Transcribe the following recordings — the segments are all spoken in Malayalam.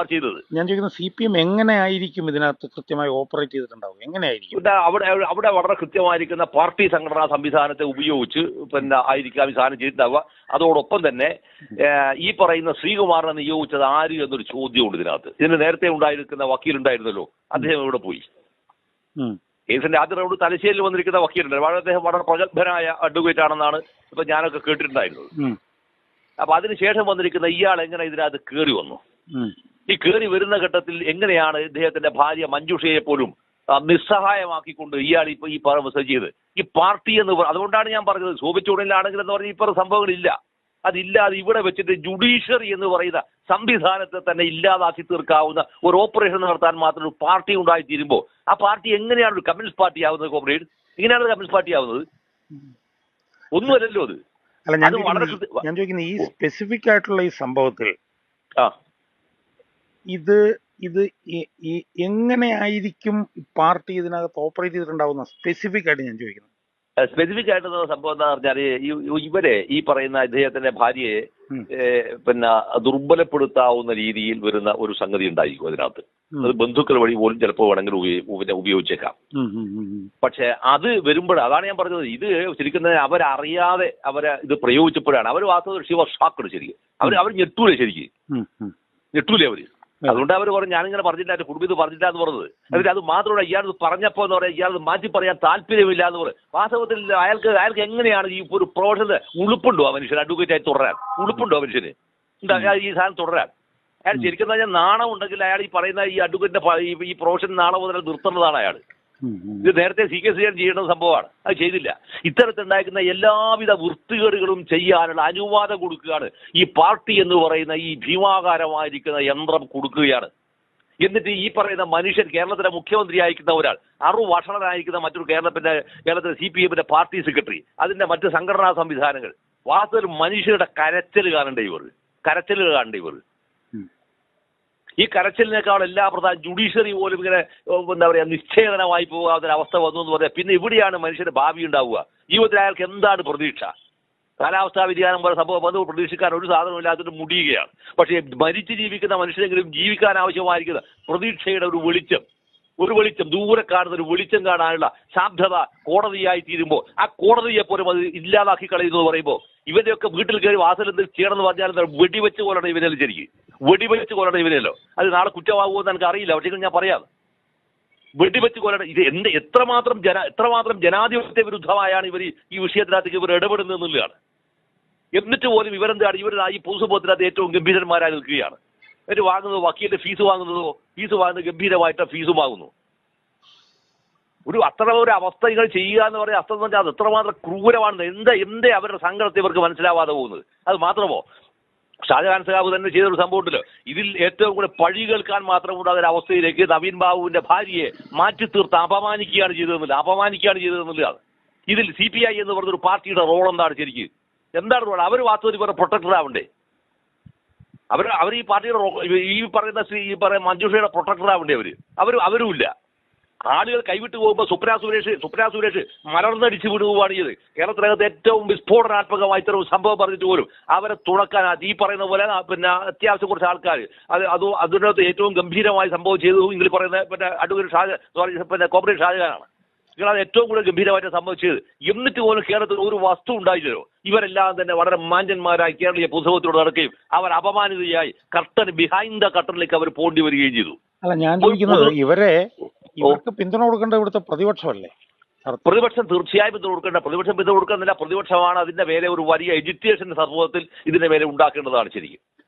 സംഘപരിവാർ ചെയ്തത്. ഞാൻ ചോദിക്കുന്നത് CPM എങ്ങനെ ആയിരിക്കും ഇതിനകത്ത് കൃത്യമായി ഓപ്പറേറ്റ് ചെയ്തിട്ടുണ്ടാവും? എങ്ങനെയായിരിക്കും? അവിടെ വളരെ കൃത്യമായിരിക്കുന്ന പാർട്ടി സംഘടനാ സംവിധാനത്തെ ഉപയോഗിച്ച് ആയിരിക്കാം ഈ സാധനം ചെയ്തിട്ടുണ്ടാവുക. അതോടൊപ്പം തന്നെ ഈ പറയുന്ന ശ്രീകുമാറിനെ നിയോഗിച്ചത് ആര് എന്നൊരു ചോദ്യമുണ്ട് ഇതിനകത്ത്. ഇതിന് നേരത്തെ ഉണ്ടായിരിക്കുന്ന വക്കീലുണ്ടായിരുന്നല്ലോ, അദ്ദേഹം ഇവിടെ പോയി. കേസിന്റെ ആദ്യ റൗണ്ട് തലശ്ശേരിയിൽ വന്നിരിക്കുന്ന വക്കീലുണ്ട്. അദ്ദേഹം വളരെ പ്രഗത്ഭനായ അഡ്വക്കേറ്റ് ആണെന്നാണ് ഇപ്പൊ ഞാനൊക്കെ കേട്ടിട്ടുണ്ടായിരുന്നത്. അപ്പൊ അതിനുശേഷം വന്നിരിക്കുന്ന ഇയാൾ എങ്ങനെ ഇതിനകത്ത് കയറി വന്നു? ഈ കയറി വരുന്ന ഘട്ടത്തിൽ എങ്ങനെയാണ് ഇദ്ദേഹത്തിന്റെ ഭാര്യ മഞ്ജുഷയെ പോലും നിസ്സഹായമാക്കിക്കൊണ്ട് ഇയാൾ ഇപ്പൊ ഈ മെസ്സേജ് ചെയ്ത് ഈ പാർട്ടി എന്ന് അതുകൊണ്ടാണ് ഞാൻ പറഞ്ഞത് ശോഭിച്ചൂടലാണെങ്കിൽ എന്ന് പറഞ്ഞാൽ ഇപ്പൊ സംഭവങ്ങളില്ല. അതില്ലാതെ ഇവിടെ വെച്ചിട്ട് ജുഡീഷ്യറി എന്ന് പറയുന്ന സംവിധാനത്തെ തന്നെ ഇല്ലാതാക്കി തീർക്കാവുന്ന ഒരു ഓപ്പറേഷൻ നടത്താൻ മാത്രം ഒരു പാർട്ടി ഉണ്ടായിത്തീരുമ്പോൾ ആ പാർട്ടി എങ്ങനെയാണ് ഒരു കമ്മ്യൂണിസ്റ്റ് പാർട്ടി ആവുന്നത്? കോമ്രേഡ്, ഇങ്ങനെയാണ് കമ്മ്യൂണിസ്റ്റ് പാർട്ടി ആവുന്നത്? ഒന്നുമല്ലല്ലോ അത്. അല്ല, ഞാൻ ചോദിക്കുന്നത് ഈ സ്പെസിഫിക് ആയിട്ടുള്ള ഈ സംഭവത്തിൽ ഇത് എങ്ങനെയായിരിക്കും പാർട്ടി ഇതിനകത്ത് ഓപ്പറേറ്റ് ചെയ്തിട്ടുണ്ടാവുന്ന സ്പെസിഫിക് ആയിട്ട് ഞാൻ ചോദിക്കുന്നത്. സ്പെസിഫിക് ആയിട്ടുള്ള സംഭവം എന്താ പറഞ്ഞാല് ഇവരെ ഈ പറയുന്ന ഇദ്ദേഹത്തിന്റെ ഭാര്യയെ ദുർബലപ്പെടുത്താവുന്ന രീതിയിൽ വരുന്ന ഒരു സംഗതി ഉണ്ടായിരിക്കും അതിനകത്ത്. അത് ബന്ധുക്കൾ വഴി പോലും ചിലപ്പോൾ വേണമെങ്കിൽ ഉപയോഗിച്ചേക്കാം. പക്ഷെ അത് വരുമ്പോഴാണ്, അതാണ് ഞാൻ പറഞ്ഞത്, ഇത് ശരിക്കും അവരറിയാതെ ഇത് പ്രയോഗിച്ചപ്പോഴാണ് അവർ വാസ്തവ ഷോക്കഡ്. ശരിക്കും അവർ ഞെട്ടൂലേ, ശരിക്കും ഞെട്ടൂലേ അവര്. അതുകൊണ്ട് അവർ പറഞ്ഞു ഞാനിങ്ങനെ പറഞ്ഞില്ല, എന്റെ കുടുംബം ഇത് പറഞ്ഞില്ല എന്ന് പറഞ്ഞത്. എന്നിട്ട് അത് മാത്രമല്ല, ഇയാൾ പറഞ്ഞപ്പോ എന്ന് പറയാം ഇയാൾ മാറ്റി പറയാൻ താല്പര്യമില്ല എന്ന് പറയും. വാസ്തവത്തിൽ അയാൾക്ക് എങ്ങനെയാണ് ഈ ഒരു പ്രൊഫഷന് ഉളുപ്പുണ്ടോ? ആ മനുഷ്യൻ അഡ്വക്കേറ്റ് ആയി തുടരാൻ ഉളുപ്പുണ്ടോ മനുഷ്യന്? ഈ സാധനം തുടരാൻ അയാൾ ശരിക്കും പറഞ്ഞാൽ നാണം ഉണ്ടെങ്കിൽ അയാൾ ഈ പറയുന്ന ഈ അഡ്വക്കേറ്റിന്റെ ഈ പ്രൊഫഷൻ നാളെ മുതൽ നിർത്തേണ്ടതാണ് അയാൾ. ഇത് നേരത്തെ CK ശ്രീധരൻ ചെയ്യേണ്ട സംഭവമാണ്, അത് ചെയ്തില്ല. ഇത്തരത്തിലുണ്ടായിരിക്കുന്ന എല്ലാവിധ വൃത്തികേടുകളും ചെയ്യാനുള്ള അനുവാദം കൊടുക്കുകയാണ് ഈ പാർട്ടി എന്ന് പറയുന്ന ഈ ഭീമാകാരമായിരിക്കുന്ന യന്ത്രം കൊടുക്കുകയാണ്. എന്നിട്ട് ഈ പറയുന്ന മനുഷ്യൻ കേരളത്തിലെ മുഖ്യമന്ത്രി ആയിരിക്കുന്ന ഒരാൾ, അറുവഷണനായിരിക്കുന്ന മറ്റൊരു കേരളത്തിലെ CPM പാർട്ടി സെക്രട്ടറി, അതിന്റെ മറ്റ് സംഘടനാ സംവിധാനങ്ങൾ, വാസ്തവത്തിൽ മനുഷ്യരുടെ കരച്ചിൽ കാണണ്ടേ ഇവർ. ഈ കരച്ചിലിനേക്കാൾ എല്ലാ പ്രധാന ജുഡീഷ്യറി പോലും ഇങ്ങനെ എന്താ പറയുക നിശ്ചേതനമായി പോകാവുന്നൊരവസ്ഥ വന്നു എന്ന് പറയാം. പിന്നെ ഇവിടെയാണ് മനുഷ്യന്റെ ഭാവി ഉണ്ടാവുക. ജീവിതത്തിൽ അയാൾക്ക് എന്താണ് പ്രതീക്ഷ? കാലാവസ്ഥാ വ്യതിയാനം പോലെ സംഭവം വന്ന് പ്രതീക്ഷിക്കാൻ ഒരു സാധനമില്ലാത്തിട്ട് മുടിയുകയാണ്. പക്ഷേ മരിച്ച് ജീവിക്കുന്ന മനുഷ്യരെങ്കിലും ജീവിക്കാൻ ആവശ്യമായിരിക്കുന്ന പ്രതീക്ഷയുടെ ഒരു വെളിച്ചം ദൂരെ കാണുന്ന ഒരു വെളിച്ചം കാണാനുള്ള സാധ്യത കോടതിയായി തീരുമ്പോൾ ആ കോടതിയെ പോലും അത് ഇല്ലാതാക്കി കളയുന്നു എന്ന് പറയുമ്പോൾ ഇവരെയൊക്കെ വീട്ടിൽ കയറി വാസൽ എന്ത് ചെയ്യണമെന്ന് പറഞ്ഞാൽ വെടിവെച്ച് കൊല്ലണം ഇവരെല്ലാം. ശരിക്കും വെടിവെച്ച് കൊല്ലണം ഇവരല്ലോ. അത് നാളെ കുറ്റമാകുമെന്ന് എനിക്ക് അറിയില്ല, പക്ഷേ ഞാൻ പറയാം വെടിവെച്ച് കൊല്ലണം. ഇത് എത്രമാത്രം ജനാധിപത്യ വിരുദ്ധമായാണ് ഇവർ ഈ വിഷയത്തിനകത്തേക്ക് ഇവർ ഇടപെടുന്നത് എന്നുള്ളതാണ്. എന്നിട്ട് പോലും ഇവരെന്താണ് ഈ പൊതുസമൂഹത്തിനകത്ത് ഏറ്റവും ഗംഭീരന്മാരായി നിൽക്കുകയാണ്. എന്നിട്ട് വാങ്ങുന്നത് വക്കീലിന്റെ ഫീസ് വാങ്ങുന്നത് ഗംഭീരമായിട്ട് ഫീസും വാങ്ങുന്നു. അത്ര ഒരു അവസ്ഥകൾ ചെയ്യുക എന്ന് പറയുന്നത് അസ്ത്രം പറഞ്ഞാൽ അത് എത്രമാത്രം ക്രൂരമാണ്. എന്തേ അവരുടെ സങ്കടത്തെ ഇവർക്ക് മനസ്സിലാവാതെ പോകുന്നത്? അത് മാത്രമോ, ഷാജഹാൻ സഖാബ് തന്നെ ചെയ്തൊരു സംഭവം ഉണ്ടല്ലോ, ഇതിൽ ഏറ്റവും കൂടെ പഴി കേൾക്കാൻ മാത്രം ഉണ്ടാകുന്ന അവസ്ഥയിലേക്ക് നവീൻ ബാബുവിന്റെ ഭാര്യയെ മാറ്റി തീർത്ത് അപമാനിക്കുകയാണ് ചെയ്തതെന്നുള്ളതാണ്. ഇതിൽ CPI എന്ന് പറഞ്ഞൊരു പാർട്ടിയുടെ റോൾ എന്താണ്? ശരിക്കും എന്താണ് റോൾ? അവർ വാസ്തവത്തിൽ ഇവരെ പ്രൊട്ടക്ടർ ആവണ്ടേ? അവർ ഈ പാർട്ടിയുടെ ഈ പറയുന്ന മഞ്ജുഷയുടെ പ്രൊട്ടക്ടർ ആവണ്ടേ? അവരുമില്ല. ആളുകൾ കൈവിട്ട് പോകുമ്പോൾ സ്വപ്ന സുരേഷ് മലർന്നടിച്ച് വിടുകയാണ് ചെയ്ത്. കേരളത്തിനകത്ത് ഏറ്റവും വിസ്ഫോടനാത്മകമായ ഇത്തരം സംഭവം പറഞ്ഞിട്ട് പോലും അവരെ തുണക്കാൻ ഈ പറയുന്ന പോലെ അത്യാവശ്യം കുറച്ച് ആൾക്കാർ അതിനകത്ത് ഏറ്റവും ഗംഭീരമായ സംഭവം ചെയ്തു എങ്കിൽ പറയുന്ന അഡ്വക്കേറ്റ് കോമ്രേഡ് ഷാജഹാനാണ്. നിങ്ങളത് ഏറ്റവും കൂടുതൽ ഗംഭീരമായിട്ട് സംഭവിച്ചത്. എന്നിട്ട് പോലും കേരളത്തിൽ ഒരു വസ്തു ഉണ്ടായില്ലല്ലോ. ഇവരെല്ലാം തന്നെ വളരെ മാന്യന്മാരായി കേരളീയ പൊതുസമൂഹത്തിലൂടെ നടക്കുകയും അവർ അപമാനിതയായി ബിഹൈൻഡ് ദ കർട്ടനിലേക്ക് അവർ പോണ്ടി വരികയും ചെയ്തു. അല്ല, ഞാൻ ചോദിക്കുന്നത് ഇവർക്ക് പിന്തുണ കൊടുക്കേണ്ട ഇവിടുത്തെ പ്രതിപക്ഷമല്ലേ? പ്രതിപക്ഷം തീർച്ചയായും പിന്തുണ കൊടുക്കുന്നില്ല. പ്രതിപക്ഷമാണ് അതിന്റെ മേലെ ഒരു വലിയ എഡ്യൂക്കേഷൻ സമൂഹത്തിൽ ഇതിന്റെ മേലെ ഉണ്ടാക്കേണ്ടതാണ്. ശരിക്കും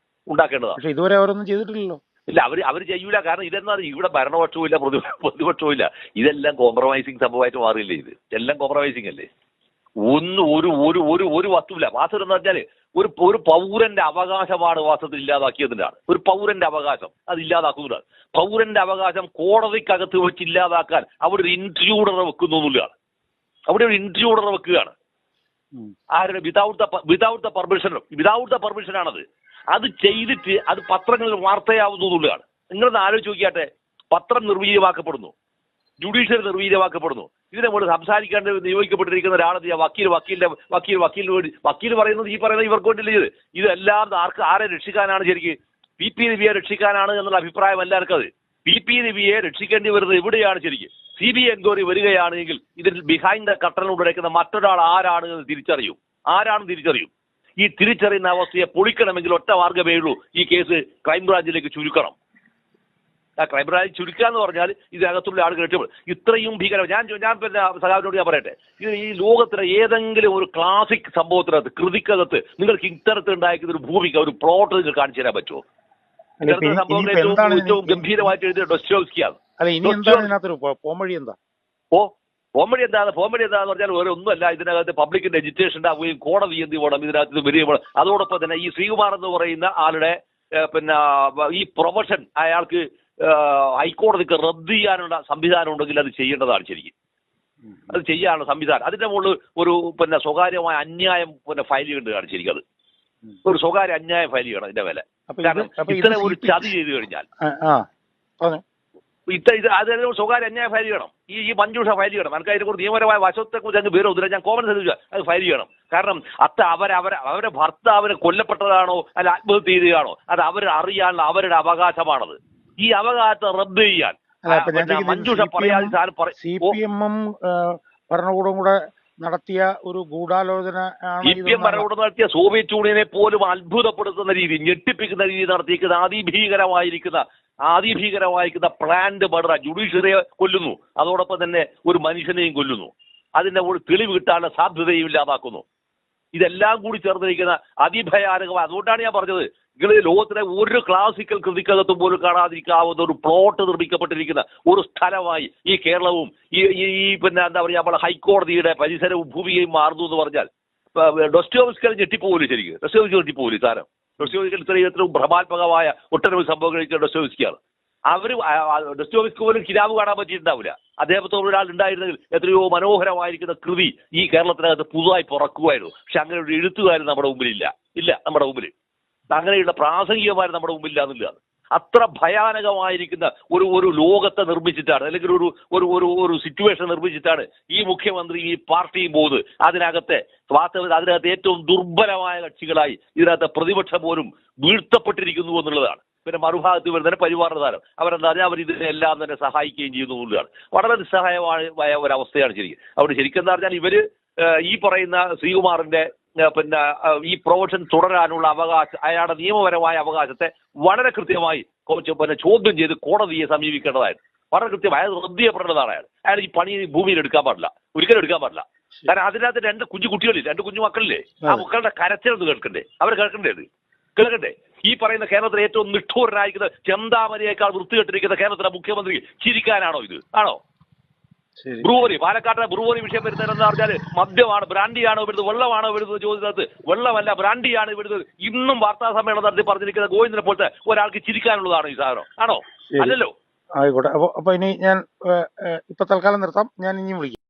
ഉണ്ടാക്കേണ്ടതാണ്. പക്ഷെ ഇതുവരെ അവരൊന്നും ചെയ്തിട്ടില്ലല്ലോ. ഇല്ല, അവർ ചെയ്യൂല. കാരണം ഇതെന്നാ ഇവിടെ ഭരണപക്ഷവും ഇല്ല പ്രതിപക്ഷവും ഇല്ല. ഇതെല്ലാം കോംപ്രമൈസിങ് സംഭവമായിട്ട് മാറിയില്ലേ? എല്ലാം കോംപ്രമൈസിങ് അല്ലേ? ഒരു വസ്തുവില്ല. വാസ്തവം എന്ന് പറഞ്ഞാൽ ഒരു പൗരന്റെ അവകാശമാണ് വാസ്തവത്തിൽ ഇല്ലാതാക്കിയതിനാണ്. ഒരു പൗരന്റെ അവകാശം അത് ഇല്ലാതാക്കുന്നതാണ്. പൗരന്റെ അവകാശം കോടതിക്കകത്ത് വെച്ച് ഇല്ലാതാക്കാൻ അവിടെ ഒരു ഇൻട്രൂഡറെ വെക്കുന്നതാണ്. ആരുടെ വിതൗട്ട് ദ പെർമിഷനാണത്. അത് ചെയ്തിട്ട് അത് പത്രങ്ങളിൽ വാർത്തയാവുന്നതാണ്. നിങ്ങളൊന്ന് ആലോചിച്ച് നോക്കിയാട്ടെ. പത്രം നിർവീര്യമാക്കപ്പെടുന്നു, ജുഡീഷ്യറി നിർവീര്യമാക്കപ്പെടുന്നു. ഇതിനെ കൊണ്ട് സംസാരിക്കാണ്ട് നിയോഗിക്കപ്പെട്ടിരിക്കുന്ന ഒരാളെ വക്കീൽ പറയുന്നത് ഈ പറയുന്ന ഇവർക്ക് വേണ്ടിയില്ല. ഇതെല്ലാം ആരെ രക്ഷിക്കാനാണ്? ശരിക്കും പി രവിയെ രക്ഷിക്കാനാണ് എന്നുള്ള അഭിപ്രായം എല്ലാവർക്കും അത്. പി രവിയെ രക്ഷിക്കേണ്ടി വരുന്നത് ഇവിടെയാണ് ശരിക്കും. CBI എൻക്വയറി വരികയാണെങ്കിൽ ഇതിൽ ബിഹൈൻഡ് ദ കർട്ടൻ ഉടയ്ക്കുന്ന മറ്റൊരാൾ ആരാണ് എന്ന് തിരിച്ചറിയും. ആരാണെന്ന് തിരിച്ചറിയും. ഈ തിരിച്ചറിയുന്ന അവസ്ഥയെ പൊളിക്കണമെങ്കിൽ ഒറ്റ മാർഗ്ഗമേ ഉള്ളൂ, ഈ കേസ് ക്രൈംബ്രാഞ്ചിലേക്ക് ചുരുക്കണം. ആ ക്രൈംബ്രാഞ്ച് ചുരുക്കുക എന്ന് പറഞ്ഞാൽ ഇതിനകത്തുള്ള ആളുകൾ രക്ഷപ്പെടും. ഇത്രയും ഭീകരം ഞാൻ പിന്നെ സഖാവിനോട് ഞാൻ പറയട്ടെ, ഇത് ഈ ലോകത്തിലെ ഏതെങ്കിലും ഒരു ക്ലാസിക് സംഭവത്തിനകത്ത് കൃതിക്കകത്ത് നിങ്ങൾക്ക് ഇത്തരത്തിലുണ്ടായിരിക്കുന്ന ഒരു ഭൂമിക, ഒരു പ്ലോട്ട് നിങ്ങൾക്ക് കാണിച്ചു തരാൻ പറ്റുമോ? ഇത്തരത്തിലുള്ള സംഭവങ്ങൾ ഏറ്റവും ഗംഭീരമായിട്ട് എഴുതിയ ഡോസ്റ്റോവ്സ്കിയാണ്. പോംവഴി എന്താന്ന് പറഞ്ഞാൽ വേറെ ഒന്നുമല്ല, ഇതിനകത്ത് പബ്ലിക്കിന്റെ എഡ്യൂക്കേഷൻ ഉണ്ടാവുകയും കോടതി എന്ത് വേണം ഇതിനകത്ത് വരികയും അതോടൊപ്പം തന്നെ ഈ ശ്രീകുമാർ എന്ന് പറയുന്ന ആളുടെ പിന്നെ ഈ പ്രൊഫഷൻ അയാൾക്ക് ഹൈക്കോടതിക്ക് റദ്ദ് ചെയ്യാനുള്ള സംവിധാനം ഉണ്ടെങ്കിൽ അത് ചെയ്യേണ്ടതാണ് ശരിക്കും. അത് ചെയ്യാനുള്ള സംവിധാനം, അതിന്റെ മുകളിൽ ഒരു പിന്നെ സ്വകാര്യമായ അന്യായം പിന്നെ ഫയൽ ചെയ്യേണ്ടതാണ് ശരിക്കും. അത് ഒരു സ്വകാര്യ അന്യായം ഫയൽ ചെയ്യണം ഇതിന്റെ വില. കാരണം ഇത്തരം ഒരു ചതി ചെയ്തു കഴിഞ്ഞാൽ അതായത് സ്വകാര്യ അന്യായം ഫയൽ ചെയ്യണം. ഈ മഞ്ജുഷ ഫയൽ ചെയ്യണം. നമുക്ക് അതിനെക്കുറിച്ച് നിയമപരമായ വശത്തെക്കുറിച്ച് അങ്ങ് പേരോ ഞാൻ കോമൺ സെൻസ് അത് ഫയൽ ചെയ്യണം. കാരണം അവരെ ഭർത്താവിനെ കൊല്ലപ്പെട്ടതാണോ അല്ല ആത്മഹത്യ ചെയ്യുകയാണോ അത് അവർ അറിയാനുള്ള അവരുടെ അവകാശമാണത്. ഈ അവകാശം റദ്ദ് ചെയ്യാൻ മഞ്ജുഷ പറയാതെ CPM ഭരണകൂടം കൂടെ നടത്തിയ ഒരു ഗൂഢാലോചന. CPM ഭരണകൂടം നടത്തിയ സോവിയറ്റ് യൂണിയനെ പോലും അത്ഭുതപ്പെടുത്തുന്ന രീതി, ഞെട്ടിപ്പിക്കുന്ന രീതി നടത്തിയിരിക്കുന്ന അതിഭീകരമായിരിക്കുന്ന പ്ലാൻഡ് മർഡർ. ജുഡീഷ്യറിയെ കൊല്ലുന്നു, അതോടൊപ്പം തന്നെ ഒരു മനുഷ്യനെയും കൊല്ലുന്നു, അതിന്റെ ഒരു തെളിവ് കിട്ടാനുള്ള സാധ്യതയും ഇല്ലാതാക്കുന്നു. ഇതെല്ലാം കൂടി ചേർന്നിരിക്കുന്ന അതിഭയാനകമായ, അതുകൊണ്ടാണ് ഞാൻ പറഞ്ഞത് ലോകത്തിലെ ഒരു ക്ലാസിക്കൽ കൃതിക്കകത്തും പോലും കാണാതിരിക്കാവുന്ന ഒരു പ്ലോട്ട് നിർമ്മിക്കപ്പെട്ടിരിക്കുന്ന ഒരു സ്ഥലമായി ഈ കേരളവും ഈ പിന്നെ എന്താ പറയുക നമ്മളെ ഹൈക്കോടതിയുടെ പരിസരവും ഭൂമിയെയും മാറുന്നു എന്ന് പറഞ്ഞാൽ ഡോസ്റ്റോവ്സ്കി ഞെട്ടിപ്പോകില്ല ശരിക്കും. ഡോസ്റ്റോവ്സ്കി ഞെട്ടിപ്പോകില്ല സാരം. ഡോസ്റ്റോവ്സ്കി ഇത്രയും ഭ്രമാത്മകമായ ഒട്ടനവധി സംഭവങ്ങൾ ഡോസ്റ്റോവ്സ്കിയാണ്. ഡോസ്റ്റോവ്സ്കി പോലും കിതാബ് കാണാൻ പറ്റിയിട്ടുണ്ടാവില്ല. അദ്ദേഹത്തോട് ഒരാൾ ഉണ്ടായിരുന്നെങ്കിൽ എത്രയോ മനോഹരമായിരിക്കുന്ന കൃതി ഈ കേരളത്തിനകത്ത് പുതുതായി പുറക്കുമായിരുന്നു. പക്ഷെ അങ്ങനെ ഒരു എഴുത്തുകാരൻ നമ്മുടെ മുമ്പിലില്ല. നമ്മുടെ മുമ്പിൽ അങ്ങനെയുള്ള പ്രാസംഗികമാർ നമ്മുടെ മുമ്പില്ല എന്നുള്ളതാണ്. അത്ര ഭയാനകമായിരിക്കുന്ന ഒരു ലോകത്തെ നിർമ്മിച്ചിട്ടാണ്, അല്ലെങ്കിൽ ഒരു സിറ്റുവേഷൻ നിർമ്മിച്ചിട്ടാണ് ഈ മുഖ്യമന്ത്രി ഈ പാർട്ടിയും പോകുന്നത്. അതിനകത്തെ ഏറ്റവും ദുർബലമായ കക്ഷികളായി ഇതിനകത്ത് പ്രതിപക്ഷം പോലും വീഴ്ത്തപ്പെട്ടിരിക്കുന്നു എന്നുള്ളതാണ്. പിന്നെ മറുഭാഗത്ത് വരുന്നതിന് പരിവാറിന്റെ താരം അവരെന്താ പറഞ്ഞാൽ അവർ ഇതിനെല്ലാം തന്നെ സഹായിക്കുകയും ചെയ്യുന്നു എന്നുള്ളതാണ്. വളരെ നിസ്സഹായമായ ഒരവസ്ഥയാണ് ശരിക്കും. അവിടെ ശരിക്കും എന്താ പറഞ്ഞാൽ ഇവര് ഈ പറയുന്ന ശ്രീകുമാറിന്റെ പിന്നെ ഈ പ്രൊഫഷൻ തുടരാനുള്ള അവകാശം, അയാളുടെ നിയമപരമായ അവകാശത്തെ വളരെ കൃത്യമായി പിന്നെ ചോദ്യം ചെയ്ത് കോടതിയെ സമീപിക്കേണ്ടതായിരുന്നു. വളരെ കൃത്യമായി അത് റദ്ദ് ചെയ്യപ്പെടേണ്ടതാണ്. അയാൾ ഈ പണി ഭൂമിയിൽ എടുക്കാൻ പാടില്ല, ഒരിക്കലും എടുക്കാൻ പാടില്ല. കാരണം അതിനകത്ത് രണ്ട് കുഞ്ഞു മക്കളില്ലേ, ആ മക്കളുടെ കരച്ചിലൊന്ന് കേൾക്കണ്ടേ? അവർ കേൾക്കണ്ടേ? ഈ പറയുന്ന കേരളത്തിലെ ഏറ്റവും നിഷ്ഠൂരനായിരിക്കുന്ന ചെന്താമരയേക്കാൾ വൃത്തികെട്ടിരിക്കുന്ന കേരളത്തിലെ മുഖ്യമന്ത്രി ചിരിക്കാനാണോ ഇത്? ആണോ? ബ്രൂവറി, പാലക്കാട്ടെ ബ്രൂവറി വിഷയം വരുന്നതെന്ന് പറഞ്ഞാൽ മദ്യമാണ്, ബ്രാൻഡിയാണോ ഇവിടുന്ന്, വെള്ളമാണോ ഇവിടുന്ന് ചോദിച്ചത് വെള്ളമല്ല ബ്രാൻഡിയാണ് ഇവിടുന്ന്. ഇന്നും വാർത്താ സമ്മേളനം നടത്തി പറഞ്ഞിരിക്കുന്ന ഗോവിന്ദനെ പോലത്തെ ഒരാൾക്ക് ചിരിക്കാനുള്ളതാണോ ഈ സാധനം? ആണോ? അല്ലല്ലോ. ആയിക്കോട്ടെ. അപ്പൊ ഇനി ഞാൻ ഇപ്പൊ തൽക്കാലം നിർത്താം. ഞാൻ ഇനിയും വിളിക്കും.